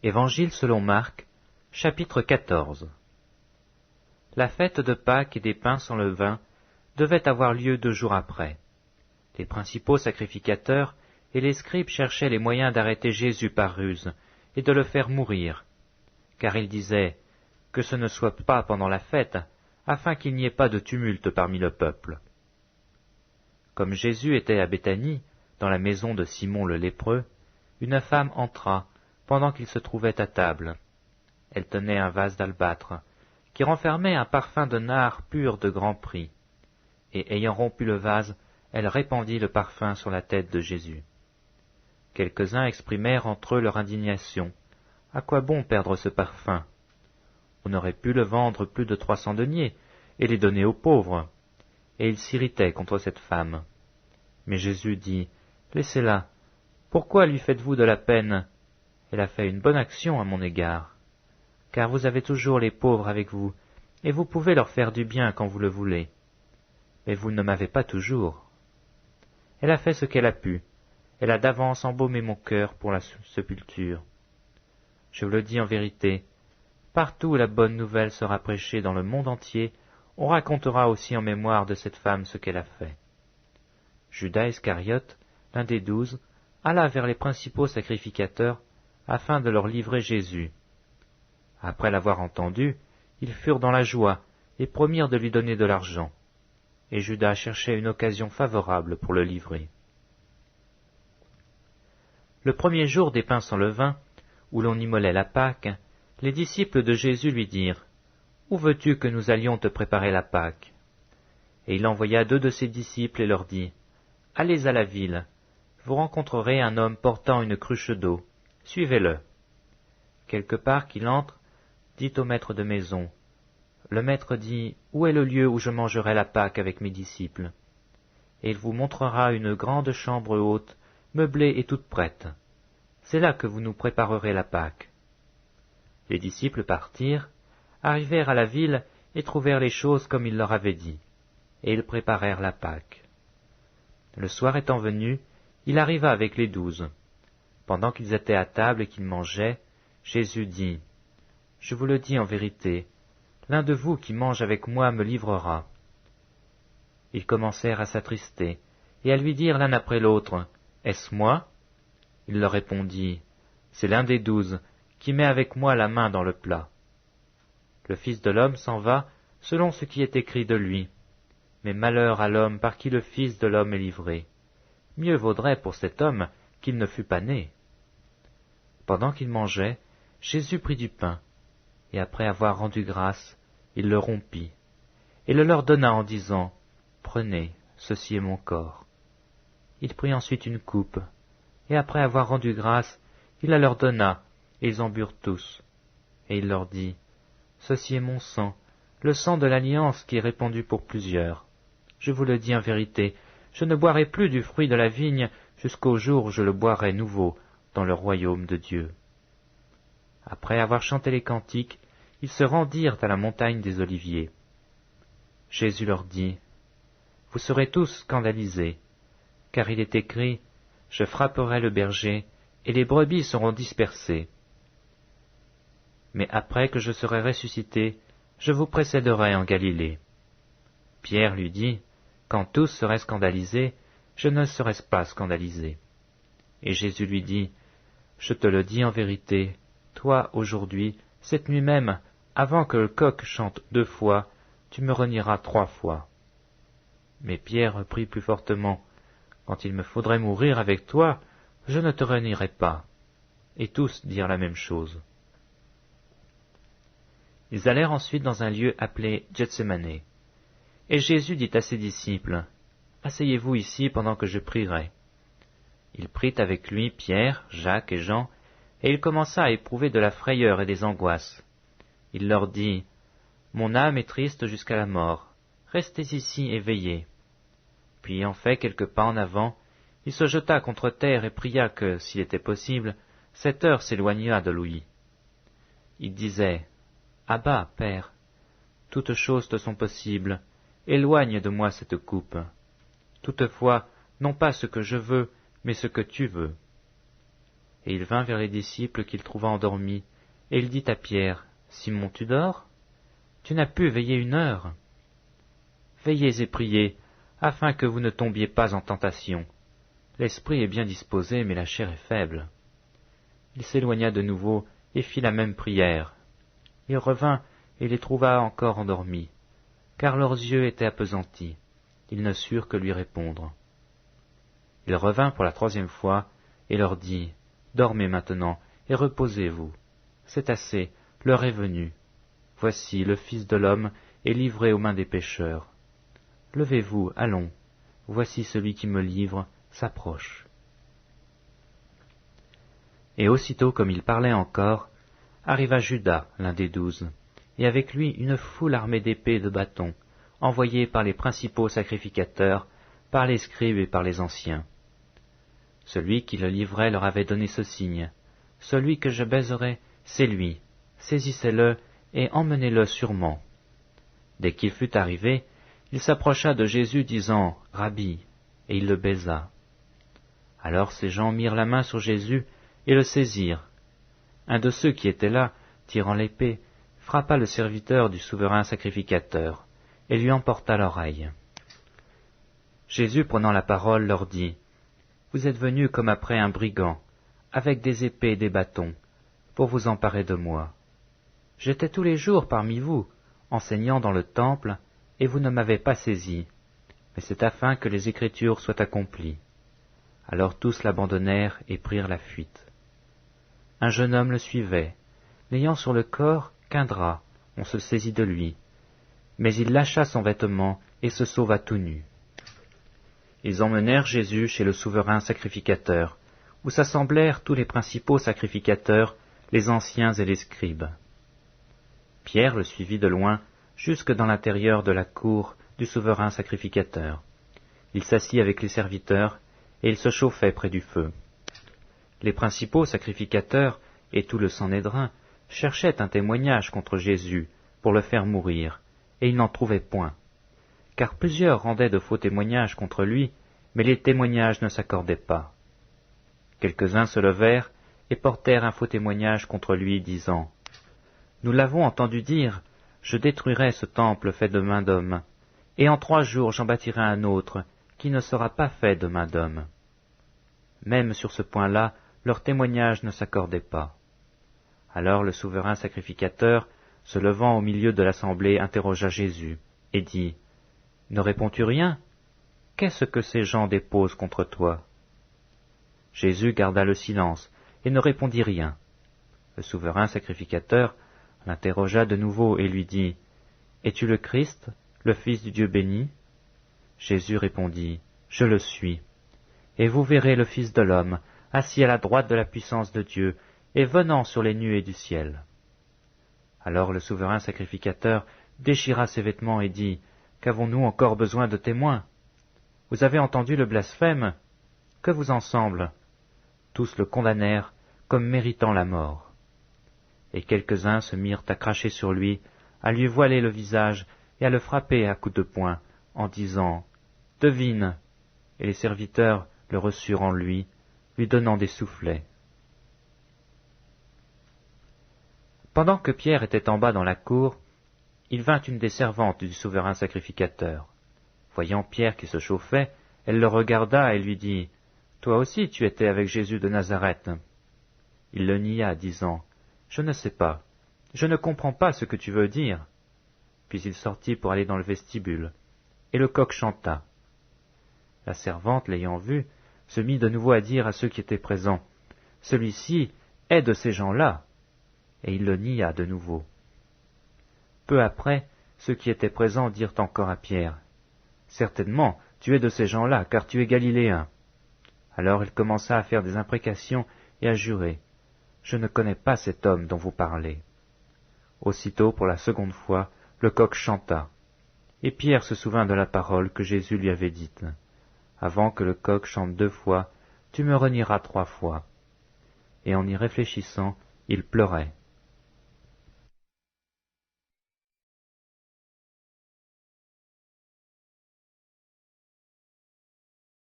Évangile selon Marc, chapitre 14. La fête de Pâques et des pains sans levain devait avoir lieu 2 jours après. Les principaux sacrificateurs et les scribes cherchaient les moyens d'arrêter Jésus par ruse et de le faire mourir, car ils disaient que ce ne soit pas pendant la fête, afin qu'il n'y ait pas de tumulte parmi le peuple. Comme Jésus était à Béthanie, dans la maison de Simon le lépreux, une femme entra pendant qu'il se trouvait à table. Elle tenait un vase d'albâtre, qui renfermait un parfum de nard pur de grand prix, et ayant rompu le vase, elle répandit le parfum sur la tête de Jésus. Quelques-uns exprimèrent entre eux leur indignation. « À quoi bon perdre ce parfum? On aurait pu le vendre plus de 300 deniers et les donner aux pauvres. » Et ils s'irritaient contre cette femme. Mais Jésus dit, « Laissez-la. Pourquoi lui faites-vous de la peine? Elle a fait une bonne action à mon égard. Car vous avez toujours les pauvres avec vous, et vous pouvez leur faire du bien quand vous le voulez. Mais vous ne m'avez pas toujours. Elle a fait ce qu'elle a pu. Elle a d'avance embaumé mon cœur pour la sépulture. Je vous le dis en vérité, partout où la bonne nouvelle sera prêchée dans le monde entier, on racontera aussi en mémoire de cette femme ce qu'elle a fait. » Judas Iscariote, l'un des 12, alla vers les principaux sacrificateurs afin de leur livrer Jésus. Après l'avoir entendu, ils furent dans la joie et promirent de lui donner de l'argent. Et Judas cherchait une occasion favorable pour le livrer. Le premier jour des pains sans levain, où l'on immolait la Pâque, les disciples de Jésus lui dirent, « Où veux-tu que nous allions te préparer la Pâque ?» Et il envoya 2 de ses disciples et leur dit, « Allez à la ville, vous rencontrerez un homme portant une cruche d'eau, suivez-le. Quelque part qu'il entre, dites au maître de maison, « Le maître dit, où est le lieu où je mangerai la Pâque avec mes disciples ?» Et il vous montrera une grande chambre haute, meublée et toute prête. C'est là que vous nous préparerez la Pâque. » Les disciples partirent, arrivèrent à la ville et trouvèrent les choses comme il leur avait dit, et ils préparèrent la Pâque. Le soir étant venu, il arriva avec les 12. Pendant qu'ils étaient à table et qu'ils mangeaient, Jésus dit, « Je vous le dis en vérité, l'un de vous qui mange avec moi me livrera. » Ils commencèrent à s'attrister et à lui dire l'un après l'autre, « Est-ce moi ?» Il leur répondit, « C'est l'un des 12 qui met avec moi la main dans le plat. Le Fils de l'homme s'en va selon ce qui est écrit de lui. Mais malheur à l'homme par qui le Fils de l'homme est livré. Mieux vaudrait pour cet homme qu'il ne fût pas né. » Pendant qu'ils mangeaient, Jésus prit du pain, et après avoir rendu grâce, il le rompit, et le leur donna en disant, « Prenez, ceci est mon corps. » Il prit ensuite une coupe, et après avoir rendu grâce, il la leur donna, et ils en burent tous. Et il leur dit, « Ceci est mon sang, le sang de l'alliance qui est répandu pour plusieurs. Je vous le dis en vérité, je ne boirai plus du fruit de la vigne jusqu'au jour où je le boirai nouveau dans le royaume de Dieu. » Après avoir chanté les cantiques, ils se rendirent à la montagne des Oliviers. Jésus leur dit, « Vous serez tous scandalisés, car il est écrit, « Je frapperai le berger, et les brebis seront dispersées. » Mais après que je serai ressuscité, je vous précéderai en Galilée. Pierre lui dit, « Quand tous seraient scandalisés, je ne serai pas scandalisé. » Et Jésus lui dit, « Je te le dis en vérité, toi, aujourd'hui, cette nuit même, avant que le coq chante 2 fois, tu me renieras 3 fois. » Mais Pierre reprit plus fortement, « Quand il me faudrait mourir avec toi, je ne te renierai pas. » Et tous dirent la même chose. Ils allèrent ensuite dans un lieu appelé Gethsémané. Et Jésus dit à ses disciples, « Asseyez-vous ici pendant que je prierai. » Il prit avec lui Pierre, Jacques et Jean, et il commença à éprouver de la frayeur et des angoisses. Il leur dit, « Mon âme est triste jusqu'à la mort, restez ici et veillez. » Puis ayant fait quelques pas en avant, il se jeta contre terre et pria que, s'il était possible, cette heure s'éloignât de lui. Il disait, « Abba, Père, toutes choses te sont possibles, éloigne de moi cette coupe. Toutefois, non pas ce que je veux, mais ce que tu veux. » Et il vint vers les disciples qu'il trouva endormis, et il dit à Pierre, « Simon, tu dors? Tu n'as pu veiller 1 heure. Veillez et priez, afin que vous ne tombiez pas en tentation. L'esprit est bien disposé, mais la chair est faible. » Il s'éloigna de nouveau et fit la même prière. Il revint et les trouva encore endormis, car leurs yeux étaient appesantis. Ils ne surent que lui répondre. Il revint pour la 3e fois et leur dit, « Dormez maintenant et reposez-vous. C'est assez, l'heure est venue. Voici, le Fils de l'homme est livré aux mains des pécheurs. Levez-vous, allons. Voici celui qui me livre s'approche. » Et aussitôt comme il parlait encore, arriva Judas, l'un des 12, et avec lui une foule armée d'épées et de bâtons, envoyés par les principaux sacrificateurs, par les scribes et par les anciens. Celui qui le livrait leur avait donné ce signe, « Celui que je baiserai, c'est lui, saisissez-le et emmenez-le sûrement. » Dès qu'il fut arrivé, il s'approcha de Jésus disant, « Rabbi », et il le baisa. Alors ces gens mirent la main sur Jésus et le saisirent. Un de ceux qui étaient là, tirant l'épée, frappa le serviteur du souverain sacrificateur, et lui emporta l'oreille. Jésus, prenant la parole, leur dit, « Vous êtes venus comme après un brigand, avec des épées et des bâtons, pour vous emparer de moi. J'étais tous les jours parmi vous, enseignant dans le temple, et vous ne m'avez pas saisi, mais c'est afin que les Écritures soient accomplies. » Alors tous l'abandonnèrent et prirent la fuite. Un jeune homme le suivait. N'ayant sur le corps qu'un drap, on se saisit de lui. Mais il lâcha son vêtement et se sauva tout nu. Ils emmenèrent Jésus chez le souverain sacrificateur, où s'assemblèrent tous les principaux sacrificateurs, les anciens et les scribes. Pierre le suivit de loin jusque dans l'intérieur de la cour du souverain sacrificateur. Il s'assit avec les serviteurs, et il se chauffait près du feu. Les principaux sacrificateurs et tout le Sanhédrin cherchaient un témoignage contre Jésus pour le faire mourir, et ils n'en trouvaient point. Car plusieurs rendaient de faux témoignages contre lui, mais les témoignages ne s'accordaient pas. Quelques-uns se levèrent et portèrent un faux témoignage contre lui, disant, « Nous l'avons entendu dire, je détruirai ce temple fait de main d'homme, et en 3 jours j'en bâtirai un autre, qui ne sera pas fait de main d'homme. » Même sur ce point-là, leur témoignage ne s'accordait pas. Alors le souverain sacrificateur, se levant au milieu de l'assemblée, interrogea Jésus, et dit, « Ne réponds-tu rien? Qu'est-ce que ces gens déposent contre toi ?» Jésus garda le silence, et ne répondit rien. Le souverain sacrificateur l'interrogea de nouveau et lui dit, « Es-tu le Christ, le Fils du Dieu béni ?» Jésus répondit, « Je le suis. Et vous verrez le Fils de l'homme, assis à la droite de la puissance de Dieu, et venant sur les nuées du ciel. » Alors le souverain sacrificateur déchira ses vêtements et dit, « Qu'avons-nous encore besoin de témoins? Vous avez entendu le blasphème? Que vous en semble? » Tous le condamnèrent comme méritant la mort. Et quelques-uns se mirent à cracher sur lui, à lui voiler le visage et à le frapper à coups de poing, en disant, « Devine !» Et les serviteurs le reçurent en lui donnant des soufflets. Pendant que Pierre était en bas dans la cour, il vint une des servantes du souverain sacrificateur. Voyant Pierre qui se chauffait, elle le regarda et lui dit, « Toi aussi tu étais avec Jésus de Nazareth. » Il le nia, disant, « Je ne sais pas, je ne comprends pas ce que tu veux dire. » Puis il sortit pour aller dans le vestibule, et le coq chanta. La servante, l'ayant vu, se mit de nouveau à dire à ceux qui étaient présents, « Celui-ci est de ces gens-là. » Et il le nia de nouveau. Peu après, ceux qui étaient présents dirent encore à Pierre, « Certainement, tu es de ces gens-là, car tu es galiléen. » Alors il commença à faire des imprécations et à jurer, « Je ne connais pas cet homme dont vous parlez. » Aussitôt, pour la 2e fois, le coq chanta, et Pierre se souvint de la parole que Jésus lui avait dite, « Avant que le coq chante 2 fois, tu me renieras 3 fois. » Et en y réfléchissant, il pleurait.